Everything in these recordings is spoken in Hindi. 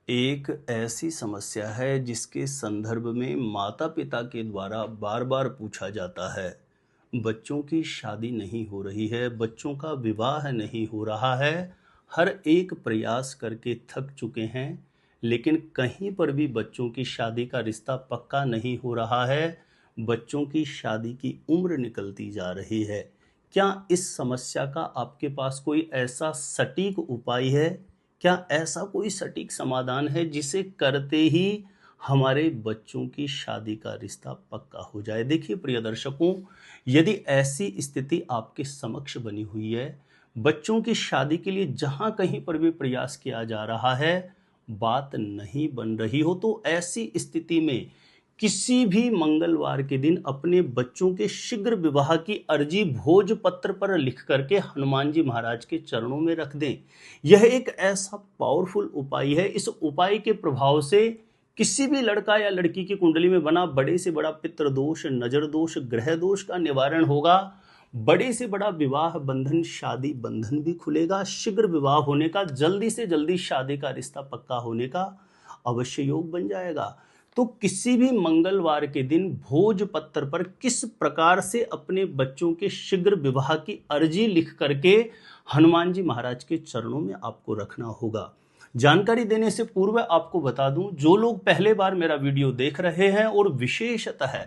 एक ऐसी समस्या है जिसके संदर्भ में माता पिता के द्वारा बार बार पूछा जाता है। बच्चों की शादी नहीं हो रही है, बच्चों का विवाह नहीं हो रहा है। हर एक प्रयास करके थक चुके हैं, लेकिन कहीं पर भी बच्चों की शादी का रिश्ता पक्का नहीं हो रहा है। बच्चों की शादी की उम्र निकलती जा रही है। क्या इस समस्या का आपके पास कोई ऐसा सटीक उपाय है? क्या ऐसा कोई सटीक समाधान है जिसे करते ही हमारे बच्चों की शादी का रिश्ता पक्का हो जाए? देखिए प्रिय दर्शकों, यदि ऐसी स्थिति आपके समक्ष बनी हुई है, बच्चों की शादी के लिए जहां कहीं पर भी प्रयास किया जा रहा है, बात नहीं बन रही हो, तो ऐसी स्थिति में किसी भी मंगलवार के दिन अपने बच्चों के शीघ्र विवाह की अर्जी भोजपत्र पर लिख करके हनुमान जी महाराज के चरणों में रख दें। यह एक ऐसा पावरफुल उपाय है। इस उपाय के प्रभाव से किसी भी लड़का या लड़की की कुंडली में बना बड़े से बड़ा पितृदोष, नजर दोष, ग्रह दोष का निवारण होगा। बड़े से बड़ा विवाह बंधन, शादी बंधन भी खुलेगा। शीघ्र विवाह होने का, जल्दी से जल्दी शादी का रिश्ता पक्का होने का अवश्य योग बन जाएगा। तो किसी भी मंगलवार के दिन भोजपत्र पर किस प्रकार से अपने बच्चों के शीघ्र विवाह की अर्जी लिख करके हनुमान जी महाराज के चरणों में आपको रखना होगा। जानकारी देने से पूर्व आपको बता दूं, जो लोग पहले बार मेरा वीडियो देख रहे हैं और विशेषतः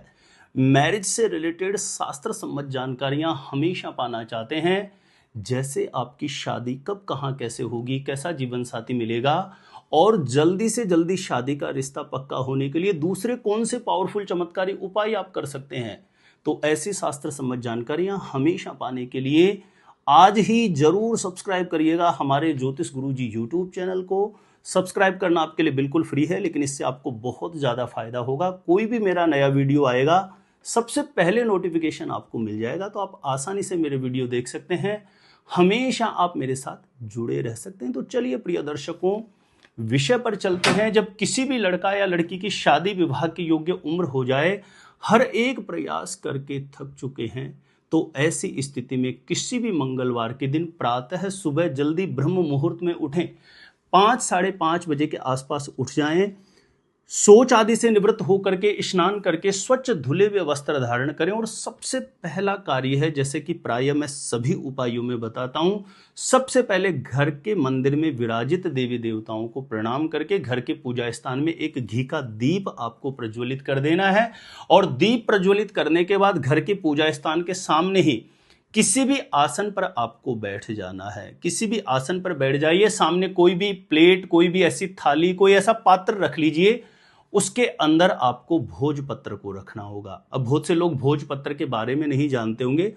मैरिज से रिलेटेड शास्त्र सम्मत जानकारियां हमेशा पाना चाहते हैं, जैसे आपकी शादी कब कहां कैसे होगी, कैसा जीवन साथी मिलेगा और जल्दी से जल्दी शादी का रिश्ता पक्का होने के लिए दूसरे कौन से पावरफुल चमत्कारी उपाय आप कर सकते हैं, तो ऐसी शास्त्र सम्मत जानकारियां हमेशा पाने के लिए आज ही जरूर सब्सक्राइब करिएगा हमारे ज्योतिष गुरुजी यूट्यूब चैनल को। सब्सक्राइब करना आपके लिए बिल्कुल फ्री है, लेकिन इससे आपको बहुत ज़्यादा फायदा होगा। कोई भी मेरा नया वीडियो आएगा, सबसे पहले नोटिफिकेशन आपको मिल जाएगा, तो आप आसानी से मेरे वीडियो देख सकते हैं। हमेशा आप मेरे साथ जुड़े रह सकते हैं। तो चलिए प्रिय दर्शकों, विषय पर चलते हैं। जब किसी भी लड़का या लड़की की शादी विवाह की योग्य उम्र हो जाए, हर एक प्रयास करके थक चुके हैं, तो ऐसी स्थिति में किसी भी मंगलवार के दिन प्रातः सुबह जल्दी ब्रह्म मुहूर्त में उठें। 5 साढ़े 5 बजे के आसपास उठ जाएं। सोच आदि से निवृत्त होकर के स्नान करके स्वच्छ धुले हुए वस्त्र धारण करें और सबसे पहला कार्य है, जैसे कि प्रायः मैं सभी उपायों में बताता हूं, सबसे पहले घर के मंदिर में विराजित देवी देवताओं को प्रणाम करके घर के पूजा स्थान में एक घी का दीप आपको प्रज्वलित कर देना है। और दीप प्रज्वलित करने के बाद घर के पूजा स्थान के सामने ही किसी भी आसन पर आपको बैठ जाना है। किसी भी आसन पर बैठ जाइए, सामने कोई भी प्लेट, कोई भी ऐसी थाली, कोई ऐसा पात्र रख लीजिए, उसके अंदर आपको भोजपत्र को रखना होगा। अब बहुत से लोग भोजपत्र के बारे में नहीं जानते होंगे,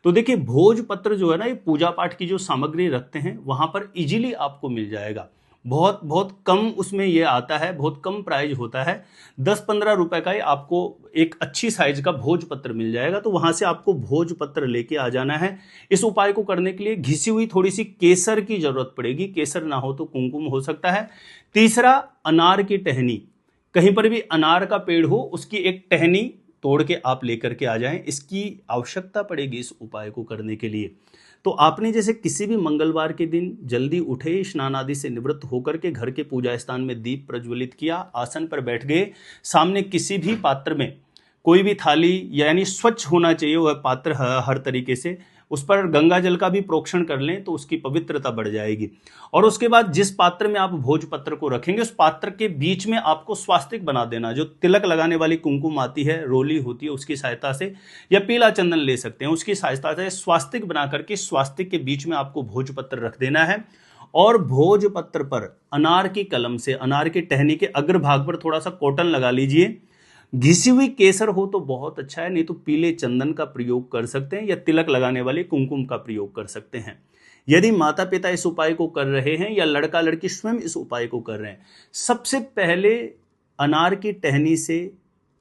तो देखिए भोजपत्र जो है ना, ये पूजा पाठ की जो सामग्री रखते हैं वहां पर इजीली आपको मिल जाएगा। बहुत बहुत कम उसमें ये आता है, बहुत कम प्राइस होता है। 10-15 रुपए का ही आपको एक अच्छी साइज का भोजपत्र मिल जाएगा, तो वहां से आपको भोजपत्र लेके आ जाना है। इस उपाय को करने के लिए घिसी हुई थोड़ी सी केसर की जरूरत पड़ेगी, केसर ना हो तो कुमकुम हो सकता है। तीसरा, अनार की टहनी, कहीं पर भी अनार का पेड़ हो, उसकी एक टहनी तोड़ के आप लेकर के आ जाएं। इसकी आवश्यकता पड़ेगी इस उपाय को करने के लिए। तो आपने जैसे किसी भी मंगलवार के दिन जल्दी उठे, स्नान आदि से निवृत्त होकर के घर के पूजा स्थान में दीप प्रज्वलित किया, आसन पर बैठ गए, सामने किसी भी पात्र में कोई भी थाली, यानी स्वच्छ होना चाहिए वह पात्र हर तरीके से, उस पर गंगा जल का भी प्रोक्षण कर लें तो उसकी पवित्रता बढ़ जाएगी। और उसके बाद जिस पात्र में आप भोजपत्र को रखेंगे, उस पात्र के बीच में आपको स्वास्तिक बना देना। जो तिलक लगाने वाली कुमकुम आती है, रोली होती है, उसकी सहायता से, या पीला चंदन ले सकते हैं, उसकी सहायता से स्वास्तिक बना करके स्वास्तिक के बीच में आपको भोजपत्र रख देना है। और भोजपत्र पर अनार की कलम से, अनार की टहनी के अग्रभाग पर थोड़ा सा कॉटन लगा लीजिए। घिसी हुई केसर हो तो बहुत अच्छा है, नहीं तो पीले चंदन का प्रयोग कर सकते हैं या तिलक लगाने वाले कुमकुम का प्रयोग कर सकते हैं। यदि माता पिता इस उपाय को कर रहे हैं या लड़का लड़की स्वयं इस उपाय को कर रहे हैं, सबसे पहले अनार की टहनी से,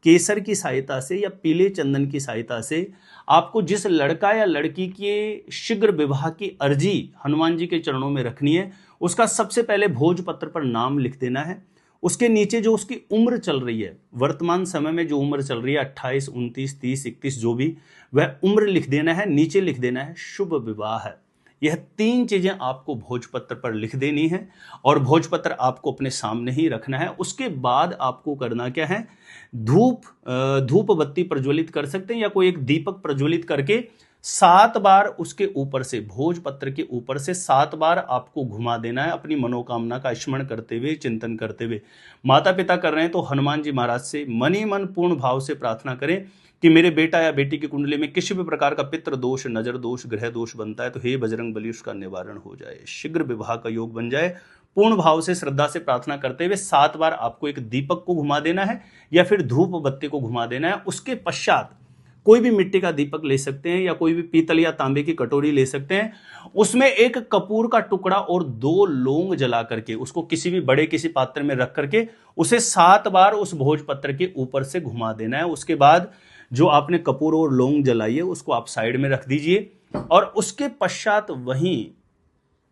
केसर की सहायता से या पीले चंदन की सहायता से आपको जिस लड़का या लड़की के शीघ्र विवाह की अर्जी हनुमान जी के चरणों में रखनी है, उसका सबसे पहले भोजपत्र पर नाम लिख देना है। उसके नीचे जो उसकी उम्र चल रही है, वर्तमान समय में जो उम्र चल रही है, 28, 29, 30, 31, जो भी, वह उम्र लिख देना है। नीचे लिख देना है शुभ विवाह है। यह 3 चीजें आपको भोजपत्र पर लिख देनी है और भोजपत्र आपको अपने सामने ही रखना है। उसके बाद आपको करना क्या है, धूप बत्ती प्रज्वलित कर सकते हैं या कोई एक दीपक प्रज्वलित करके 7 बार उसके ऊपर से, भोजपत्र के ऊपर से 7 बार आपको घुमा देना है, अपनी मनोकामना का स्मरण करते हुए, चिंतन करते हुए। माता पिता कर रहे हैं तो हनुमान जी महाराज से मन ही मन पूर्ण भाव से प्रार्थना करें कि मेरे बेटा या बेटी की कुंडली में किसी भी प्रकार का पितृ दोष, नजर दोष, ग्रह दोष बनता है तो हे बजरंग बली उसका निवारण हो जाए, शीघ्र विवाह का योग बन जाए। पूर्ण भाव से, श्रद्धा से प्रार्थना करते हुए 7 बार आपको एक दीपक को घुमा देना है या फिर धूप बत्ती को घुमा देना है। उसके पश्चात कोई भी मिट्टी का दीपक ले सकते हैं या कोई भी पीतल या तांबे की कटोरी ले सकते हैं, उसमें एक कपूर का टुकड़ा और 2 लौंग जला करके उसको किसी भी बड़े किसी पात्र में रख करके उसे 7 बार उस भोजपत्र के ऊपर से घुमा देना है। उसके बाद जो आपने कपूर और लौंग जलाई है उसको आप साइड में रख दीजिए और उसके पश्चात वहीं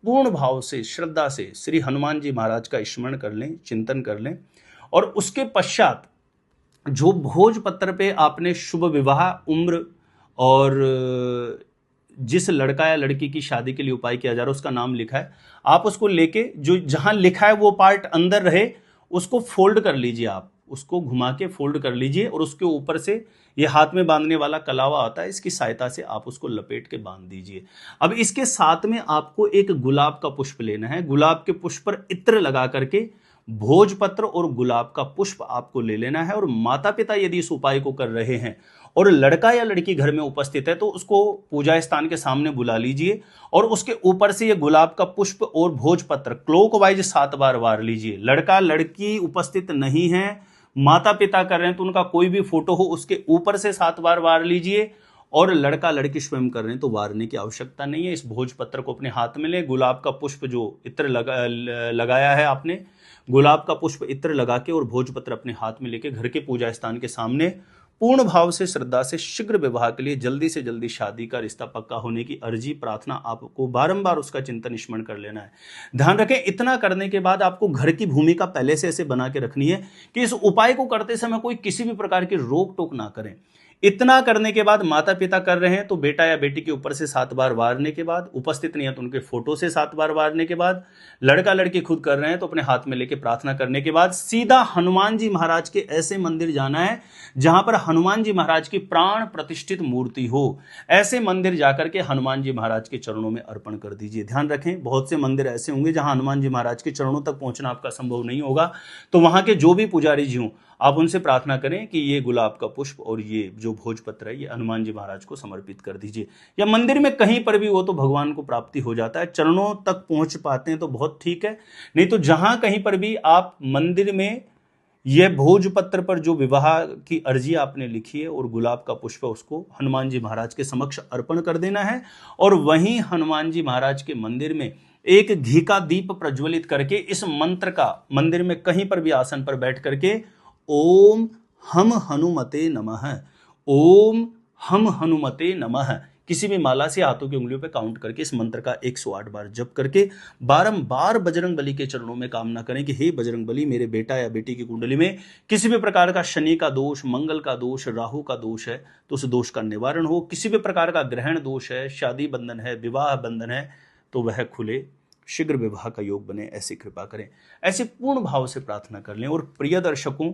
पूर्ण भाव से, श्रद्धा से श्री हनुमान जी महाराज का स्मरण कर लें, चिंतन कर लें और उसके पश्चात जो भोजपत्र पे आपने शुभ विवाह, उम्र और जिस लड़का या लड़की की शादी के लिए उपाय किया जा रहा है उसका नाम लिखा है, आप उसको लेके जो जहां लिखा है वो पार्ट अंदर रहे उसको फोल्ड कर लीजिए, आप उसको घुमा के फोल्ड कर लीजिए और उसके ऊपर से ये हाथ में बांधने वाला कलावा आता है, इसकी सहायता से आप उसको लपेट के बांध दीजिए। अब इसके साथ में आपको एक गुलाब का पुष्प लेना है, गुलाब के पुष्प पर इत्र लगा करके भोजपत्र और गुलाब का पुष्प आपको ले लेना है और माता पिता यदि इस उपाय को कर रहे हैं और लड़का या लड़की घर में उपस्थित है तो उसको पूजा स्थान के सामने बुला लीजिए और उसके ऊपर से ये गुलाब का पुष्प और भोजपत्र क्लॉकवाइज 7 बार वार लीजिए। लड़का लड़की उपस्थित नहीं है, माता पिता कर रहे हैं तो उनका कोई भी फोटो हो उसके ऊपर से 7 बार वार लीजिए और लड़का लड़की स्वयं कर रहे हैं तो वारने की आवश्यकता नहीं है। इस भोजपत्र को अपने हाथ में ले, गुलाब का पुष्प जो इत्र लगाया है आपने, गुलाब का पुष्प इत्र लगा के और भोजपत्र अपने हाथ में लेके घर के पूजा स्थान के सामने पूर्ण भाव से, श्रद्धा से शीघ्र विवाह के लिए, जल्दी से जल्दी शादी का रिश्ता पक्का होने की अर्जी, प्रार्थना आपको बारंबार उसका चिंतन स्मरण कर लेना है। ध्यान रखें, इतना करने के बाद आपको घर की भूमिका पहले से ऐसे बना के रखनी है कि इस उपाय को करते समय कोई किसी भी प्रकार की रोक टोक ना करें। इतना करने के बाद माता पिता कर रहे हैं तो बेटा या बेटी के ऊपर से 7 बार वारने के बाद, उपस्थित नहीं है तो उनके फोटो से 7 बार वारने के बाद, लड़का लड़की खुद कर रहे हैं तो अपने हाथ में लेके प्रार्थना करने के बाद सीधा हनुमान जी महाराज के ऐसे मंदिर जाना है जहां पर हनुमान जी महाराज की प्राण प्रतिष्ठित मूर्ति हो। ऐसे मंदिर जाकर के हनुमान जी महाराज के चरणों में अर्पण कर दीजिए। ध्यान रखें, बहुत से मंदिर ऐसे होंगे जहां हनुमान जी महाराज के चरणों तक पहुंचना आपका संभव नहीं होगा, तो वहां के जो भी पुजारी जी हों आप उनसे प्रार्थना करें कि ये गुलाब का पुष्प और ये जो भोजपत्र है ये हनुमान जी महाराज को समर्पित कर दीजिए। या मंदिर में कहीं पर भी वो तो भगवान को प्राप्ति हो जाता है, चरणों तक पहुंच पाते हैं तो बहुत ठीक है, नहीं तो जहां कहीं पर भी आप मंदिर में यह भोजपत्र पर जो विवाह की अर्जी आपने लिखी है और गुलाब का पुष्प उसको हनुमान जी महाराज के समक्ष अर्पण कर देना है और वहीं हनुमान जी महाराज के मंदिर में एक घी का दीप प्रज्वलित करके इस मंत्र का मंदिर में कहीं पर भी आसन पर बैठ करके ओम हम हनुमते नमः, ओम हम हनुमते नमः किसी भी माला से हाथों की उंगलियों पे काउंट करके इस मंत्र का 108 बार जप करके बारंबार बजरंग बली के चरणों में कामना करें कि हे बजरंग बली, मेरे बेटा या बेटी की कुंडली में किसी भी प्रकार का शनि का दोष, मंगल का दोष, राहु का दोष है तो उस दोष का निवारण हो, किसी भी प्रकार का ग्रहण दोष है, शादी बंधन है, विवाह बंधन है तो वह खुले, शीघ्र विवाह का योग बने, ऐसी कृपा करें। ऐसे पूर्ण भाव से प्रार्थना कर लें। और प्रिय दर्शकों,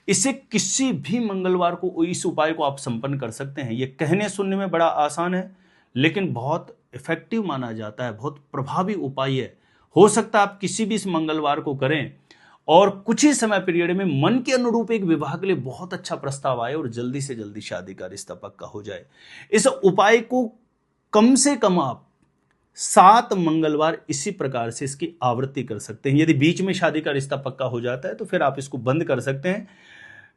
इसे किसी भी मंगलवार को इस उपाय को आप संपन्न कर सकते हैं। ये कहने सुनने में बड़ा आसान है लेकिन बहुत इफेक्टिव माना जाता है, बहुत प्रभावी उपाय है। हो सकता है आप किसी भी इस मंगलवार को करें और कुछ ही समय पीरियड में मन के अनुरूप एक विवाह के लिए बहुत अच्छा प्रस्ताव आए और जल्दी से जल्दी शादी का रिश्ता पक्का हो जाए। इस उपाय को कम से कम आप 7 मंगलवार इसी प्रकार से इसकी आवृत्ति कर सकते हैं। यदि बीच में शादी का रिश्ता पक्का हो जाता है तो फिर आप इसको बंद कर सकते हैं,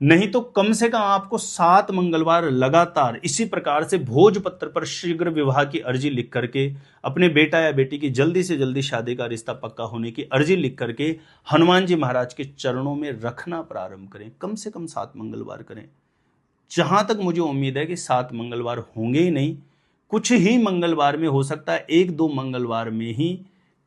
नहीं तो कम से कम आपको 7 मंगलवार लगातार इसी प्रकार से भोजपत्र पर शीघ्र विवाह की अर्जी लिख करके, अपने बेटा या बेटी की जल्दी से जल्दी शादी का रिश्ता पक्का होने की अर्जी लिख करके हनुमान जी महाराज के चरणों में रखना प्रारंभ करें। कम से कम 7 मंगलवार करें। जहां तक मुझे उम्मीद है कि 7 मंगलवार होंगे ही नहीं, कुछ ही मंगलवार में हो सकता है 1-2 मंगलवार में ही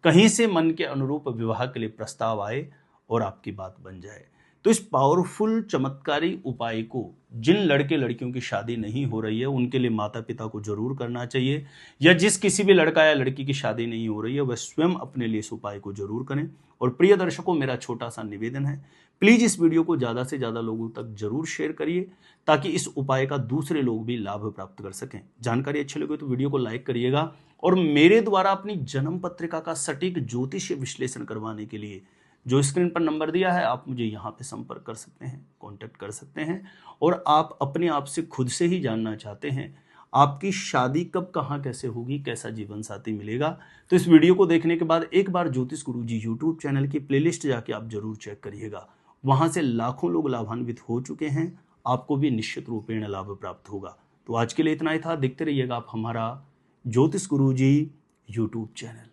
कहीं से मन के अनुरूप विवाह के लिए प्रस्ताव आए और आपकी बात बन जाए। तो तो इस पावरफुल चमत्कारी उपाय को जिन लड़के लड़कियों की शादी नहीं हो रही है उनके लिए माता पिता को जरूर करना चाहिए, या जिस किसी भी लड़का या लड़की की शादी नहीं हो रही है वह स्वयं अपने लिए इस उपाय को जरूर करें। और प्रिय दर्शकों, मेरा छोटा सा निवेदन है, प्लीज इस वीडियो को ज्यादा से ज्यादा लोगों तक जरूर शेयर करिए ताकि इस उपाय का दूसरे लोग भी लाभ प्राप्त कर सकें। जानकारी अच्छी लगे तो वीडियो को लाइक करिएगा, और मेरे द्वारा अपनी जन्म पत्रिका का सटीक ज्योतिषीय विश्लेषण करवाने के लिए जो स्क्रीन पर नंबर दिया है आप मुझे यहाँ पे संपर्क कर सकते हैं, कांटेक्ट कर सकते हैं। और आप अपने आप से खुद से ही जानना चाहते हैं आपकी शादी कब कहाँ कैसे होगी, कैसा जीवन साथी मिलेगा, तो इस वीडियो को देखने के बाद एक बार ज्योतिष गुरुजी यूट्यूब चैनल की प्लेलिस्ट जाके आप जरूर चेक करिएगा। वहां से लाखों लोग लाभान्वित हो चुके हैं, आपको भी निश्चित रूपेण लाभ प्राप्त होगा। तो आज के लिए इतना ही था। देखते रहिएगा आप हमारा ज्योतिष गुरुजी यूट्यूब चैनल।